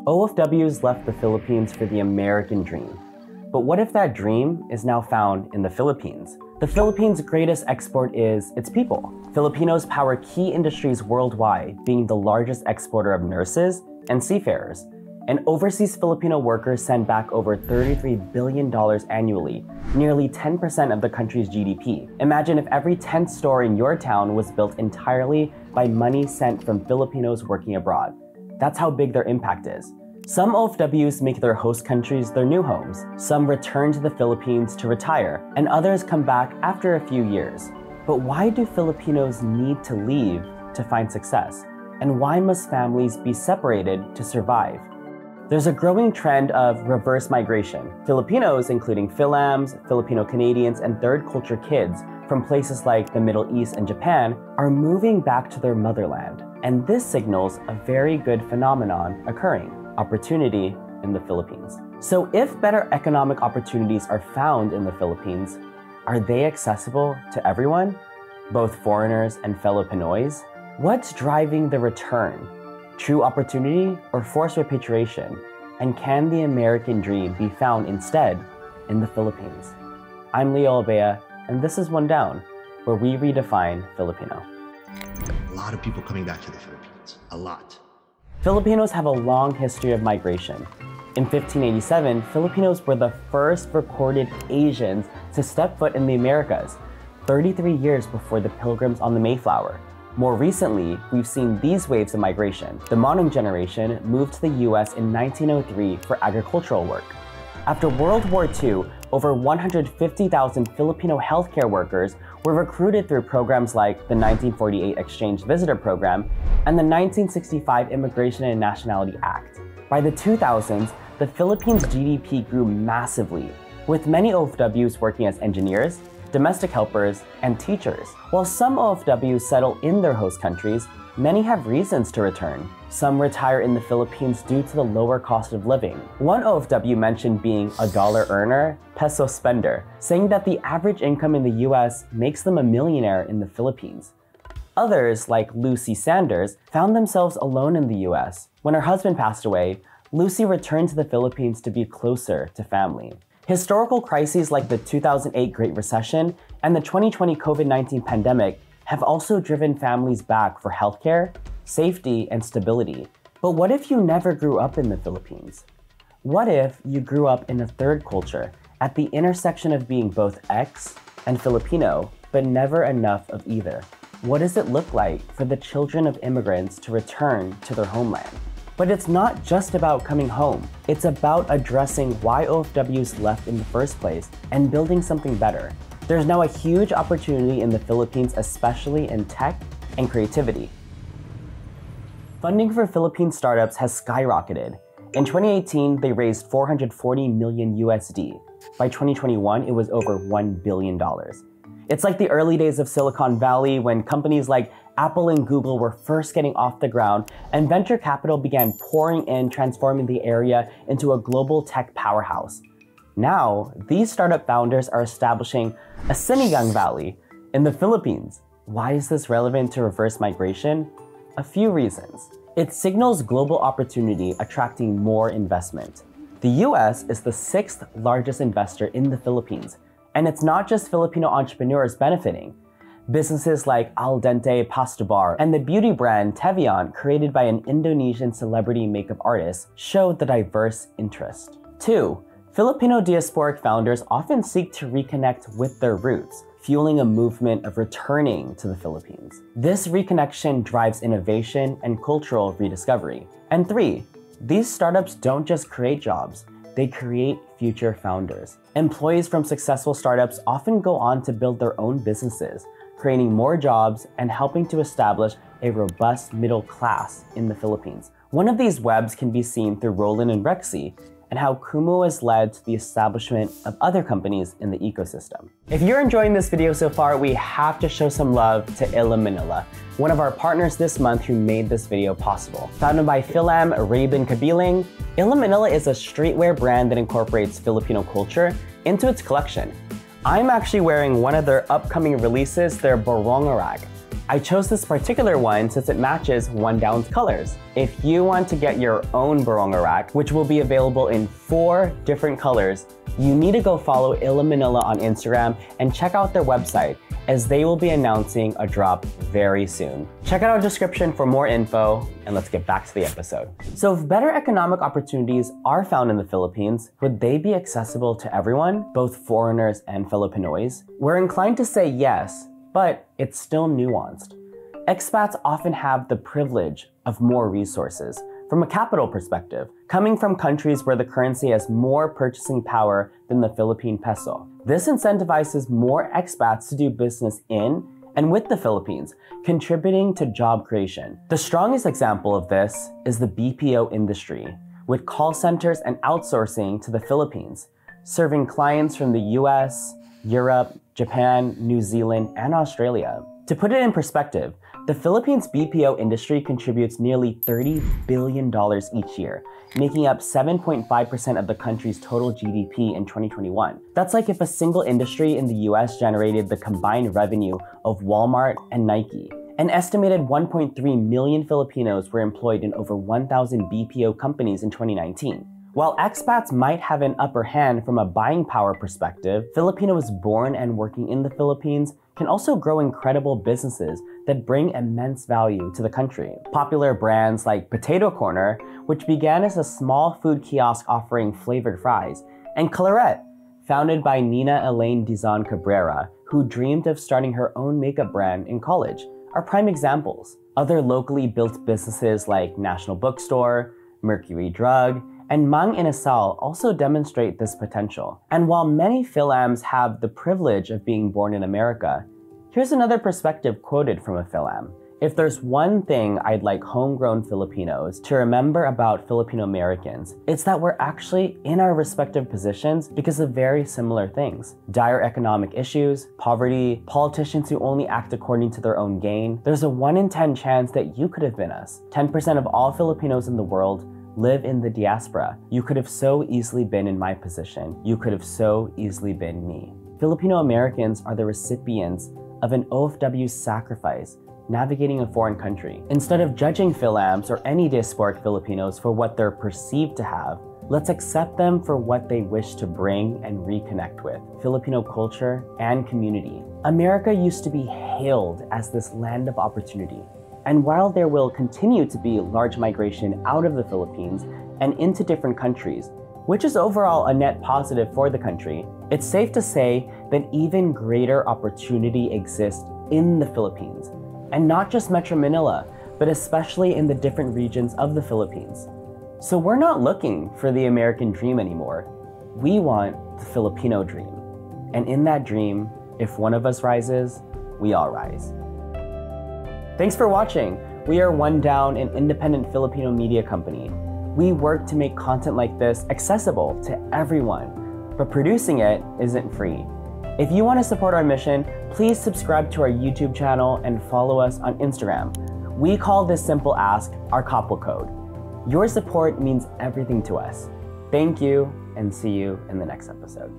OFWs left the Philippines for the American dream. But what if that dream is now found in the Philippines? The Philippines' greatest export is its people. Filipinos power key industries worldwide, being the largest exporter of nurses and seafarers. And overseas Filipino workers send back over $33 billion annually, nearly 10% of the country's GDP. Imagine if every 10th store in your town was built entirely by money sent from Filipinos working abroad. That's how big their impact is. Some OFWs make their host countries their new homes. Some return to the Philippines to retire, and others come back after a few years. But why do Filipinos need to leave to find success? And why must families be separated to survive? There's a growing trend of reverse migration. Filipinos, including Filams, Filipino Canadians, and third culture kids from places like the Middle East and Japan are moving back to their motherland. And this signals a very good phenomenon occurring: opportunity in the Philippines. So if better economic opportunities are found in the Philippines, are they accessible to everyone, both foreigners and fellow Pinoys? What's driving the return? True opportunity or forced repatriation? And can the American dream be found instead in the Philippines? I'm Albea, and this is One Down, where we redefine Filipino. A lot of people coming back to the Philippines, a lot. Filipinos have a long history of migration. In 1587, Filipinos were the first recorded Asians to step foot in the Americas, 33 years before the Pilgrims on the Mayflower. More recently, we've seen these waves of migration. The Matinong generation moved to the US in 1903 for agricultural work. After World War II, over 150,000 Filipino healthcare workers were recruited through programs like the 1948 Exchange Visitor Program and the 1965 Immigration and Nationality Act. By the 2000s, the Philippines' GDP grew massively, with many OFWs working as engineers, domestic helpers, and teachers. While some OFWs settle in their host countries, many have reasons to return. Some retire in the Philippines due to the lower cost of living. One OFW mentioned being a dollar earner, peso spender, saying that the average income in the US makes them a millionaire in the Philippines. Others, like Lucy Sanders, found themselves alone in the US. When her husband passed away, Lucy returned to the Philippines to be closer to family. Historical crises like the 2008 Great Recession and the 2020 COVID-19 pandemic have also driven families back for healthcare, safety, and stability. But what if you never grew up in the Philippines? What if you grew up in a third culture at the intersection of being both ex and Filipino, but never enough of either? What does it look like for the children of immigrants to return to their homeland? But it's not just about coming home. It's about addressing why OFWs left in the first place and building something better. There's now a huge opportunity in the Philippines, especially in tech and creativity. Funding for Philippine startups has skyrocketed. In 2018, they raised $440 million USD. By 2021, it was over $1 billion. It's like the early days of Silicon Valley when companies like Apple and Google were first getting off the ground and venture capital began pouring in, transforming the area into a global tech powerhouse. Now, these startup founders are establishing a Sinigang Valley in the Philippines. Why is this relevant to reverse migration? A few reasons. It signals global opportunity, attracting more investment. The US is the 6th largest investor in the Philippines, and it's not just Filipino entrepreneurs benefiting. Businesses like Al Dente Pasta Bar and the beauty brand Tevian, created by an Indonesian celebrity makeup artist, show the diverse interest. 2. Filipino diasporic founders often seek to reconnect with their roots, fueling a movement of returning to the Philippines. This reconnection drives innovation and cultural rediscovery. And 3. These startups don't just create jobs, they create future founders. Employees from successful startups often go on to build their own businesses, creating more jobs and helping to establish a robust middle class in the Philippines. One of these webs can be seen through Roland and Rexy, and how Kumu has led to the establishment of other companies in the ecosystem. If you're enjoying this video so far, we have to show some love to Illa Manila, one of our partners this month who made this video possible. Founded by Filam Rabin Kabiling, Illa Manila is a streetwear brand that incorporates Filipino culture into its collection. I'm actually wearing one of their upcoming releases, their Borongarag. I chose this particular one since it matches One Down's colors. If you want to get your own baronga rack, which will be available in 4 different colors, you need to go follow Illa Manila on Instagram and check out their website, as they will be announcing a drop very soon. Check out our description for more info, and let's get back to the episode. So if better economic opportunities are found in the Philippines, would they be accessible to everyone, both foreigners and Filipinos? We're inclined to say yes, but it's still nuanced. Expats often have the privilege of more resources from a capital perspective, coming from countries where the currency has more purchasing power than the Philippine peso. This incentivizes more expats to do business in and with the Philippines, contributing to job creation. The strongest example of this is the BPO industry, with call centers and outsourcing to the Philippines, serving clients from the US, Europe, Japan, New Zealand, and Australia. To put it in perspective, the Philippines BPO industry contributes nearly $30 billion each year, making up 7.5% of the country's total GDP in 2021. That's like if a single industry in the US generated the combined revenue of Walmart and Nike. An estimated 1.3 million Filipinos were employed in over 1,000 BPO companies in 2019. While expats might have an upper hand from a buying power perspective, Filipinos born and working in the Philippines can also grow incredible businesses that bring immense value to the country. Popular brands like Potato Corner, which began as a small food kiosk offering flavored fries, and Colorette, founded by Nina Elaine Dizon Cabrera, who dreamed of starting her own makeup brand in college, are prime examples. Other locally built businesses like National Bookstore, Mercury Drug, and Mang Inasal also demonstrate this potential. And while many Philams have the privilege of being born in America, here's another perspective quoted from a Philam. If there's one thing I'd like homegrown Filipinos to remember about Filipino Americans, it's that we're actually in our respective positions because of very similar things. Dire economic issues, poverty, politicians who only act according to their own gain. There's a 1 in 10 chance that you could have been us. 10% of all Filipinos in the world live in the diaspora. You could have so easily been in my position. You could have so easily been me. Filipino Americans are the recipients of an OFW sacrifice navigating a foreign country. Instead of judging Philams or any diasporic Filipinos for what they're perceived to have, let's accept them for what they wish to bring and reconnect with: Filipino culture and community. America used to be hailed as this land of opportunity. And while there will continue to be large migration out of the Philippines and into different countries, which is overall a net positive for the country, it's safe to say that even greater opportunity exists in the Philippines. And not just Metro Manila, but especially in the different regions of the Philippines. So we're not looking for the American dream anymore. We want the Filipino dream. And in that dream, if one of us rises, we all rise. Thanks for watching. We are One Down, an independent Filipino media company. We work to make content like this accessible to everyone, but producing it isn't free. If you want to support our mission, please subscribe to our YouTube channel and follow us on Instagram. We call this simple ask our couple code. Your support means everything to us. Thank you, and see you in the next episode.